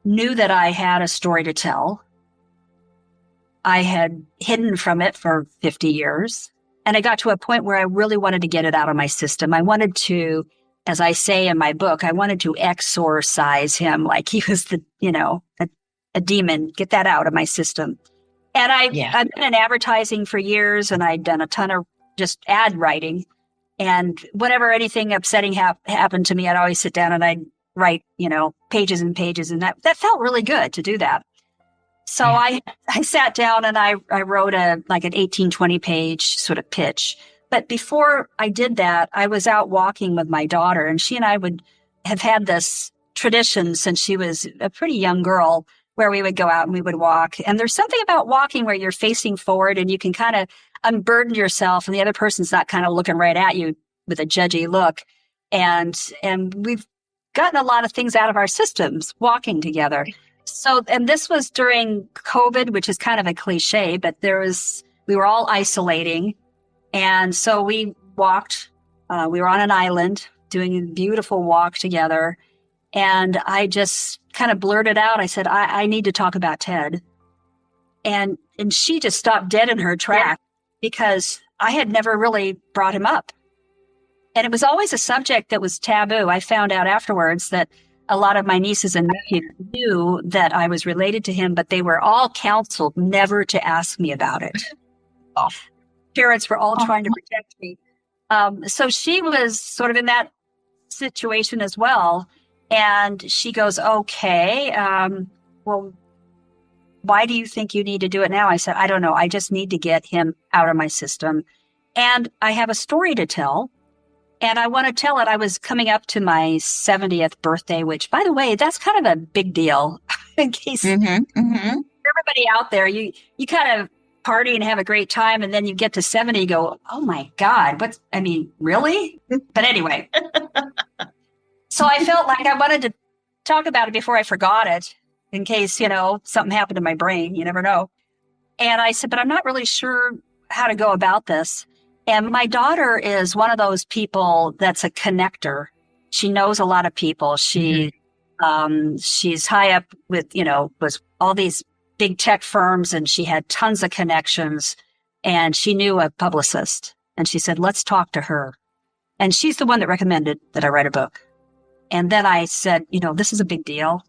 knew that I had a story to tell. I had hidden from it for 50 years. And I got to a point where I really wanted to get it out of my system. I wanted to, as I say in my book, I wanted to exorcise him like he was a demon, get that out of my system. And I've been in advertising for years, and I'd done a ton of just ad writing. And whenever anything upsetting happened to me, I'd always sit down and I'd write, pages and pages. And that felt really good to do that. So I sat down and I wrote an 18, 20 page sort of pitch. But before I did that, I was out walking with my daughter, and she and I would have had this tradition since she was a pretty young girl where we would go out and we would walk. And there's something about walking where you're facing forward and you can kind of unburden yourself and the other person's not kind of looking right at you with a judgy look. And we've gotten a lot of things out of our systems walking together. So, and this was during COVID, which is kind of a cliche, but we were all isolating. And so we walked, we were on an island doing a beautiful walk together. And I just kind of blurted out, I said, I need to talk about Ted. And she just stopped dead in her track because I had never really brought him up. And it was always a subject that was taboo. I found out afterwards that a lot of my nieces and nephews knew that I was related to him, but they were all counseled never to ask me about it. Parents were all trying to protect me. So she was sort of in that situation as well. And she goes, okay, well, why do you think you need to do it now? I said, I don't know. I just need to get him out of my system. And I have a story to tell. And I want to tell it. I was coming up to my 70th birthday, which, by the way, that's kind of a big deal in case everybody out there, you kind of party and have a great time. And then you get to 70, you go, oh my God, really? But anyway, so I felt like I wanted to talk about it before I forgot it in case, something happened to my brain. You never know. And I said, but I'm not really sure how to go about this. And my daughter is one of those people that's a connector. She knows a lot of people. She's high up with, was all these big tech firms, and she had tons of connections, and she knew a publicist, and she said, let's talk to her. And she's the one that recommended that I write a book. And then I said, this is a big deal.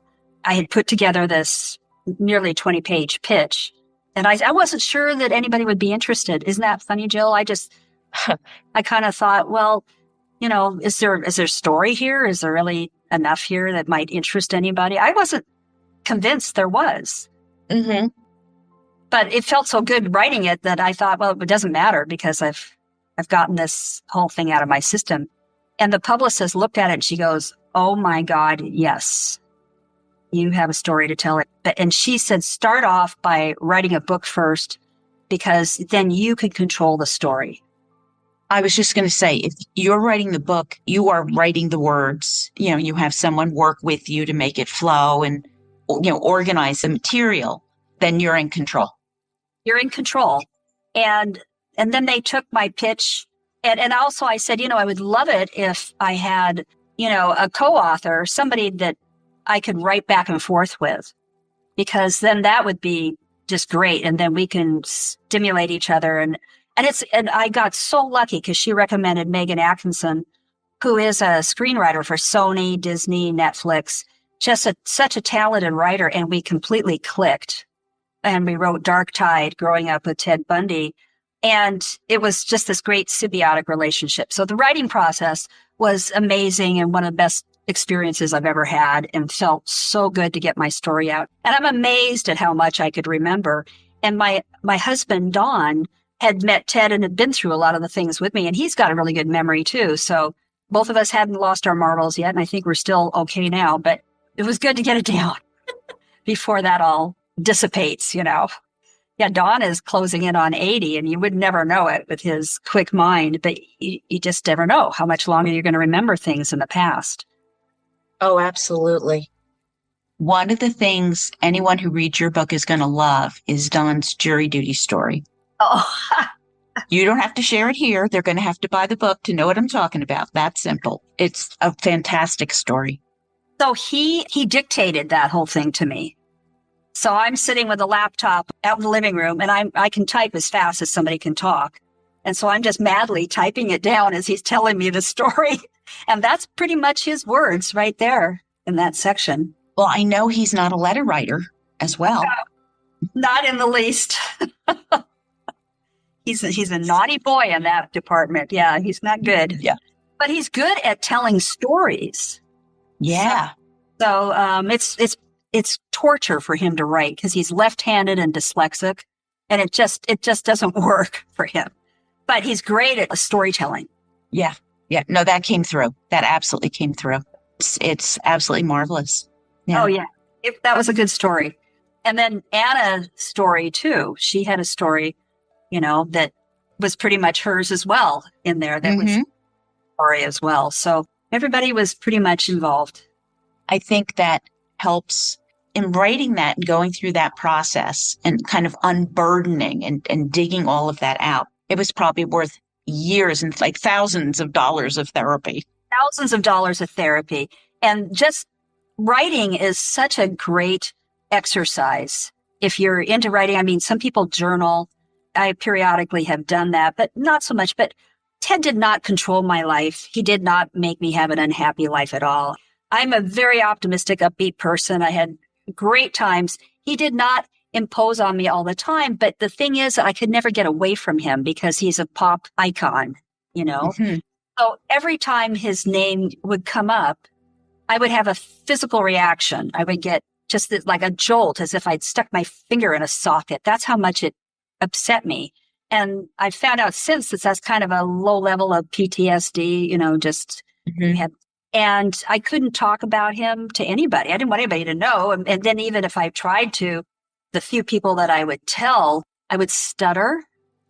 I had put together this nearly 20-page pitch, and I wasn't sure that anybody would be interested. Isn't that funny, Jill? I kind of thought, well, is there story here? Is there really enough here that might interest anybody? I wasn't convinced there was. Mm-hmm. But it felt so good writing it that I thought, well, it doesn't matter because I've gotten this whole thing out of my system. And the publicist looked at it and she goes, oh my God, yes, you have a story to tell it. And she said, start off by writing a book first, because then you can control the story. I was just going to say, if you're writing the book, you are writing the words, you have someone work with you to make it flow and, organize the material, then you're in control. You're in control. And then they took my pitch. And also I said, I would love it if I had, a co-author, somebody that I could write back and forth with, because then that would be just great. And then we can stimulate each other. And I got so lucky because she recommended Megan Atkinson, who is a screenwriter for Sony, Disney, Netflix, just such a talented writer. And we completely clicked. And we wrote Dark Tide, growing up with Ted Bundy. And it was just this great symbiotic relationship. So the writing process was amazing and one of the best experiences I've ever had, and felt so good to get my story out. And I'm amazed at how much I could remember. And my husband, Don, had met Ted and had been through a lot of the things with me. And he's got a really good memory too. So both of us hadn't lost our marbles yet. And I think we're still okay now, but it was good to get it down before that all dissipates, Yeah, Don is closing in on 80, and you would never know it with his quick mind, but you just never know how much longer you're going to remember things in the past. Oh, absolutely. One of the things anyone who reads your book is going to love is Don's jury duty story. Oh, you don't have to share it here. They're going to have to buy the book to know what I'm talking about. That simple. It's a fantastic story. So he dictated that whole thing to me. So I'm sitting with a laptop out in the living room, and I can type as fast as somebody can talk. And so I'm just madly typing it down as he's telling me the story. And that's pretty much his words right there in that section. Well, I know he's not a letter writer as well. No, not in the least. He's a naughty boy in that department. Yeah, he's not good. Yeah. But he's good at telling stories. Yeah. So it's torture for him to write because he's left-handed and dyslexic, and it just doesn't work for him. But he's great at storytelling. Yeah. Yeah. No, that came through. That absolutely came through. It's absolutely marvelous. Yeah. Oh, yeah. That was a good story. And then Anna's story, too. She had a story, that was pretty much hers as well in there. That was a story as well. So everybody was pretty much involved. I think that helps in writing that and going through that process and kind of unburdening and digging all of that out. It was probably worth years and like thousands of dollars of therapy. Thousands of dollars of therapy. And just writing is such a great exercise. If you're into writing, I mean, some people journal. I periodically have done that, but not so much. But Ted did not control my life. He did not make me have an unhappy life at all. I'm a very optimistic, upbeat person. I had great times. He did not impose on me all the time. But the thing is, I could never get away from him because he's a pop icon, So every time his name would come up, I would have a physical reaction. I would get just like a jolt, as if I'd stuck my finger in a socket. That's how much it upset me. And I found out since that that's kind of a low level of PTSD, and I couldn't talk about him to anybody. I didn't want anybody to know. And then even if I tried to, the few people that I would tell, I would stutter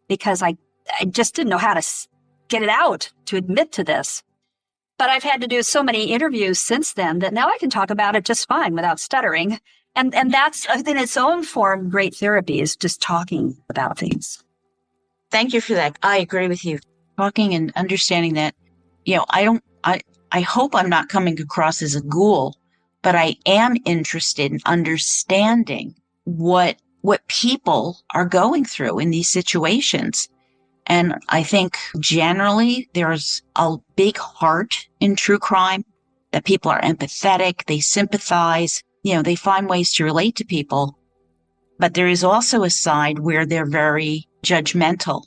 because I just didn't know how to get it out to admit to this. But I've had to do so many interviews since then that now I can talk about it just fine without stuttering. And that's in its own form, great therapy is just talking about things. Thank you for that. I agree with you. Talking and understanding that, I hope I'm not coming across as a ghoul, but I am interested in understanding what people are going through in these situations. And I think generally there's a big heart in true crime, that people are empathetic, they sympathize, they find ways to relate to people. But there is also a side where they're very judgmental.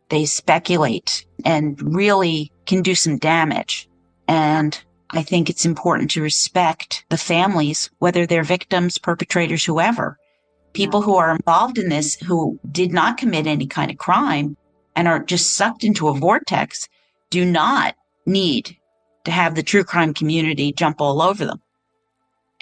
They speculate and really can do some damage. And I think it's important to respect the families, whether they're victims, perpetrators, whoever. People who are involved in this, who did not commit any kind of crime and are just sucked into a vortex, do not need to have the true crime community jump all over them.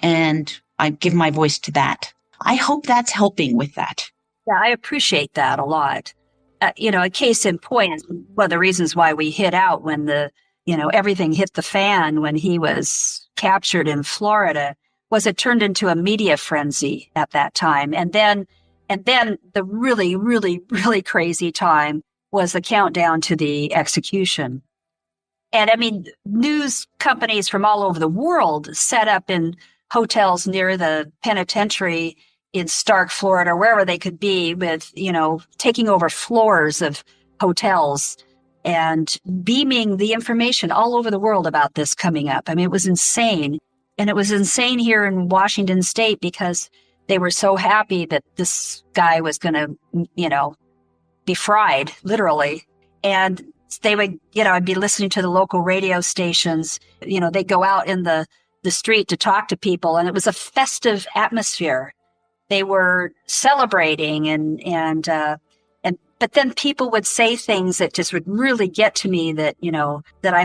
And I give my voice to that. I hope that's helping with that. Yeah, I appreciate that a lot. A case in point is one of the reasons why we hid out when everything hit the fan when he was captured in Florida, was it turned into a media frenzy at that time. And then the really, really, really crazy time was the countdown to the execution. And I mean, news companies from all over the world set up in hotels near the penitentiary in Stark, Florida, wherever they could be, with, taking over floors of hotels and beaming the information all over the world about this coming up. I mean, it was insane. And it was insane here in Washington State because they were so happy that this guy was going to, be fried, literally. And they would, I'd be listening to the local radio stations. They'd go out in the street to talk to people, and it was a festive atmosphere. They were celebrating but then people would say things that just would really get to me that, that I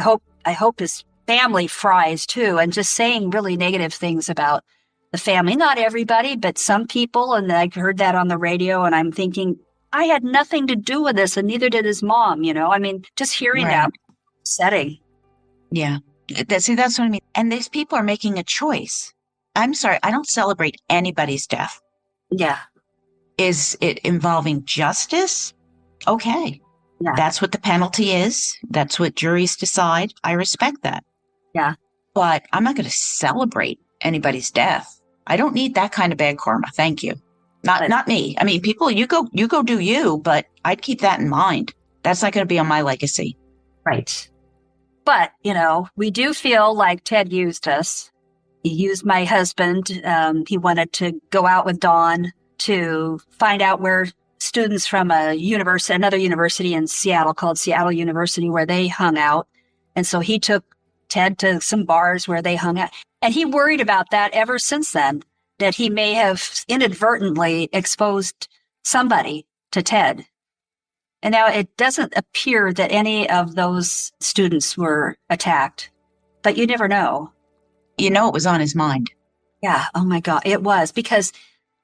hope his family fries too, and just saying really negative things about the family. Not everybody, but some people. And I heard that on the radio, and I'm thinking, I had nothing to do with this, and neither did his mom, I mean, just hearing that setting. Yeah. That's what I mean. And these people are making a choice. I'm sorry, I don't celebrate anybody's death. Yeah. Is it involving justice? Okay. Yeah. That's what the penalty is. That's what juries decide. I respect that. Yeah. But I'm not going to celebrate anybody's death. I don't need that kind of bad karma. Thank you. Not me. I mean, people, you go do you, but I'd keep that in mind. That's not going to be on my legacy. Right. But, we do feel like Ted used us. He used my husband. He wanted to go out with Dawn to find out where students from another university in Seattle called Seattle University, where they hung out. And so he took Ted to some bars where they hung out. And he worried about that ever since then, that he may have inadvertently exposed somebody to Ted. And now it doesn't appear that any of those students were attacked, but you never know. You know, it was on his mind. Yeah. Oh my God. It was because,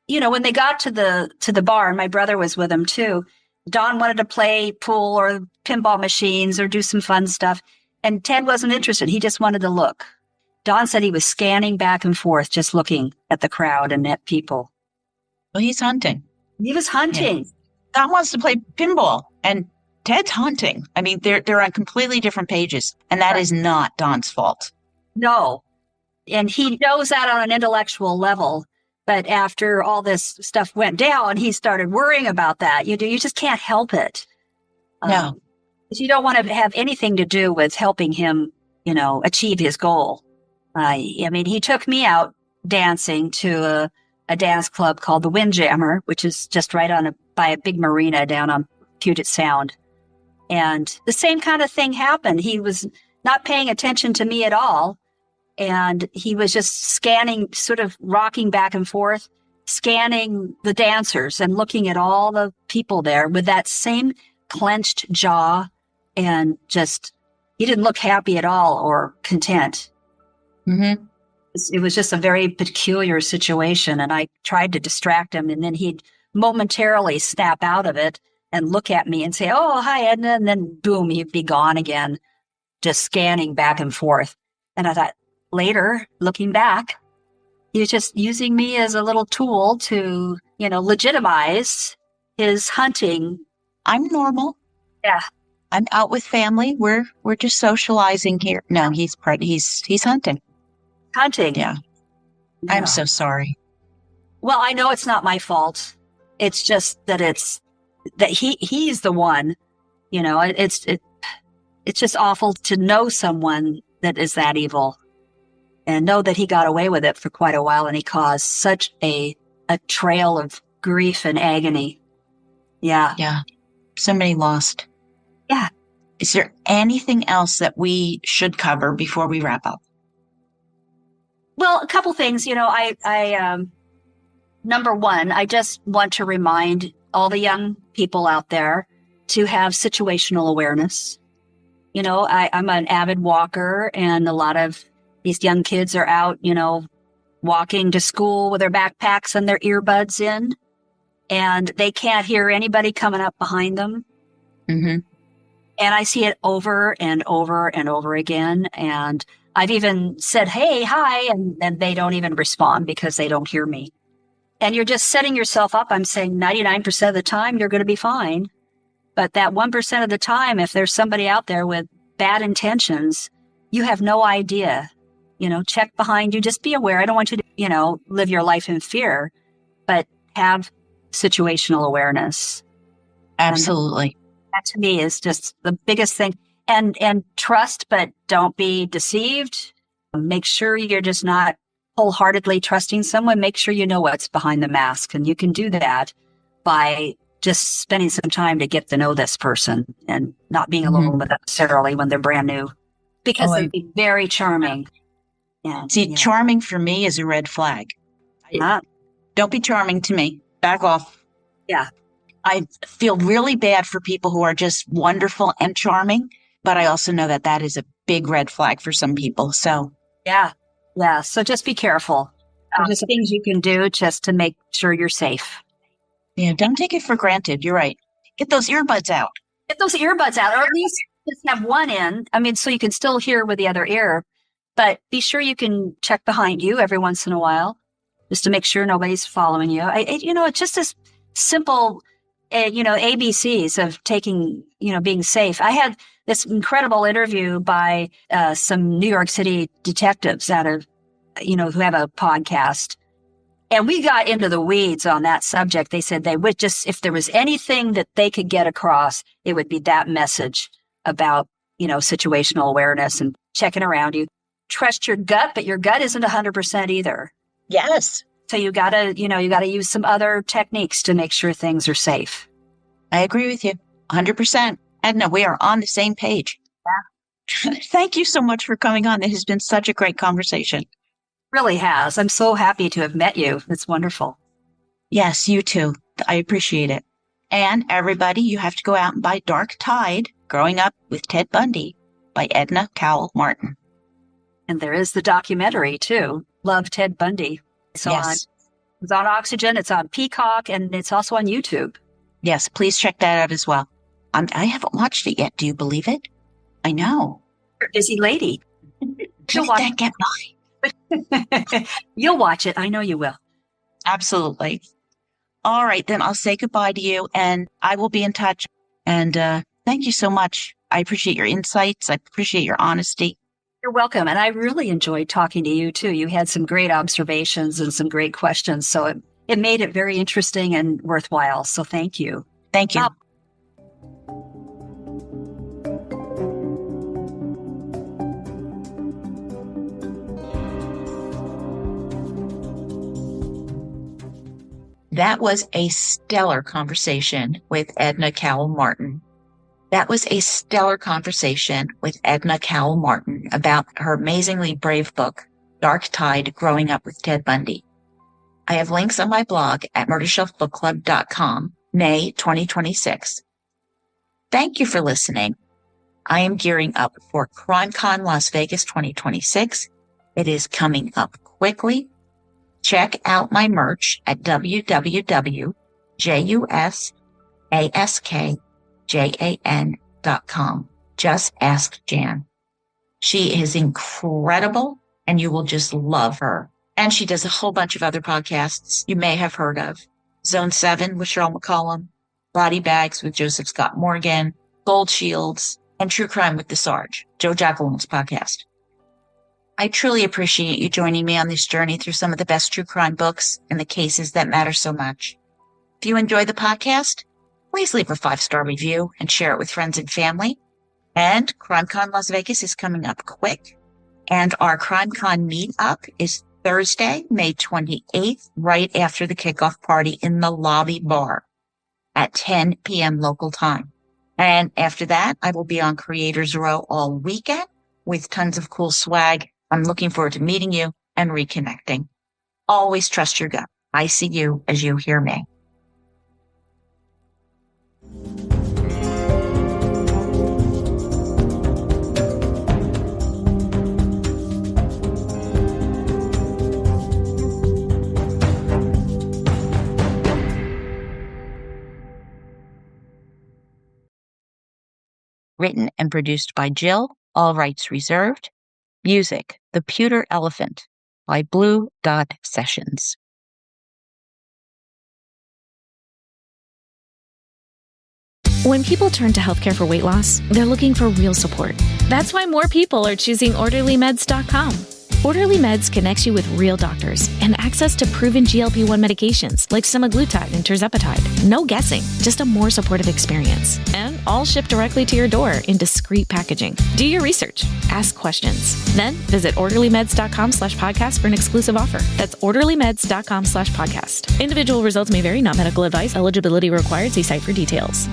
when they got to the bar, and my brother was with them too, Don wanted to play pool or pinball machines or do some fun stuff. And Ted wasn't interested. He just wanted to look. Don said he was scanning back and forth, just looking at the crowd and at people. Well, he's hunting. He was hunting. Yeah. Don wants to play pinball, and Ted's hunting. I mean, they're on completely different pages, and that is not Don's fault. No. And he knows that on an intellectual level. But after all this stuff went down, he started worrying about that. You just can't help it. No. You don't want to have anything to do with helping him, achieve his goal. He took me out dancing to a dance club called the Windjammer, which is just right by a big marina down on Puget Sound. And the same kind of thing happened. He was not paying attention to me at all. And he was just scanning, sort of rocking back and forth, scanning the dancers and looking at all the people there with that same clenched jaw. And he didn't look happy at all or content. Mm-hmm. It was just a very peculiar situation. And I tried to distract him. And then he'd momentarily snap out of it and look at me and say, "Oh, hi, Edna." And then boom, he'd be gone again, just scanning back and forth. And I thought, later, looking back, he was just using me as a little tool to, legitimize his hunting. I'm normal. Yeah. I'm out with family. We're just socializing here. No, he's hunting. Hunting. Yeah. I'm so sorry. Well, I know it's not my fault. It's just that he's the one, it's just awful to know someone that is that evil. And know that he got away with it for quite a while, and he caused such a trail of grief and agony. Yeah. Yeah. Somebody lost. Yeah. Is there anything else that we should cover before we wrap up? Well, a couple things. Number one, I just want to remind all the young people out there to have situational awareness. I'm an avid walker, and a lot of these young kids are out, walking to school with their backpacks and their earbuds in, and they can't hear anybody coming up behind them. Mm-hmm. And I see it over and over and over again. And I've even said, "Hey, hi," and they don't even respond because they don't hear me. And you're just setting yourself up. I'm saying 99% of the time, you're going to be fine. But that 1% of the time, if there's somebody out there with bad intentions, you have no idea. Check behind you. Just be aware. I don't want you to, live your life in fear, but have situational awareness. Absolutely. And that to me is just the biggest thing. And trust, but don't be deceived. Make sure you're just not wholeheartedly trusting someone. Make sure you know what's behind the mask. And you can do that by just spending some time to get to know this person and not being alone with them necessarily when they're brand new, because they'd be very charming. Yeah. See, charming for me is a red flag. Yeah. Don't be charming to me. Back off. Yeah. I feel really bad for people who are just wonderful and charming, but I also know that is a big red flag for some people. So yeah. So just be careful. There's things you can do just to make sure you're safe. Yeah. Don't take it for granted. You're right. Get those earbuds out. Or at least just have one in. So you can still hear with the other ear. But be sure you can check behind you every once in a while, just to make sure nobody's following you. It's just this simple, ABCs of being safe. I had this incredible interview by some New York City detectives who have a podcast. And we got into the weeds on that subject. They said they would if there was anything that they could get across, it would be that message about, situational awareness and checking around you. Trust your gut, but your gut isn't 100% either. Yes. So you gotta use some other techniques to make sure things are safe. I agree with you 100%. Edna, we are on the same page. Yeah. Thank you so much for coming on. It has been such a great conversation. Really has. I'm so happy to have met you. It's wonderful. Yes, you too. I appreciate it. And everybody, you have to go out and buy Dark Tide, Growing Up with Ted Bundy by Edna Cowell Martin. And there is the documentary too, Love Ted Bundy. It's on Oxygen, it's on Peacock, and it's also on YouTube. Yes, please check that out as well. I haven't watched it yet. Do you believe it? I know. You're a busy lady. You'll watch that get by. You'll watch it. I know you will. Absolutely. All right, then I'll say goodbye to you, and I will be in touch. And thank you so much. I appreciate your insights. I appreciate your honesty. You're welcome. And I really enjoyed talking to you, too. You had some great observations and some great questions. So it made it very interesting and worthwhile. So thank you. Thank you. That was a stellar conversation with Edna Cowell Martin. That was a stellar conversation with Edna Cowell Martin about her amazingly brave book, Dark Tide, Growing Up with Ted Bundy. I have links on my blog at murdershelfbookclub.com, May 2026. Thank you for listening. I am gearing up for CrimeCon Las Vegas 2026. It is coming up quickly. Check out my merch at www.jusaskjan.com. Just ask Jan. She is incredible and you will just love her. And she does a whole bunch of other podcasts you may have heard of. Zone 7 with Cheryl McCollum, Body Bags with Joseph Scott Morgan, Gold Shields, and True Crime with the Sarge, Joe Jackalon's podcast. I truly appreciate you joining me on this journey through some of the best true crime books and the cases that matter so much. If you enjoy the podcast, please leave a 5-star review and share it with friends and family. And CrimeCon Las Vegas is coming up quick. And our CrimeCon meetup is Thursday, May 28th, right after the kickoff party in the lobby bar at 10 p.m. local time. And after that, I will be on Creators Row all weekend with tons of cool swag. I'm looking forward to meeting you and reconnecting. Always trust your gut. I see you as you hear me. Written and produced by Jill, all rights reserved. Music, The Pewter Elephant by Blue Dot Sessions. When people turn to healthcare for weight loss, they're looking for real support. That's why more people are choosing OrderlyMeds.com. Orderly Meds connects you with real doctors and access to proven GLP-1 medications like semaglutide and tirzepatide. No guessing, just a more supportive experience. And all shipped directly to your door in discreet packaging. Do your research. Ask questions. Then visit OrderlyMeds.com/podcast for an exclusive offer. That's OrderlyMeds.com/podcast. Individual results may vary, not medical advice. Eligibility required. See site for details.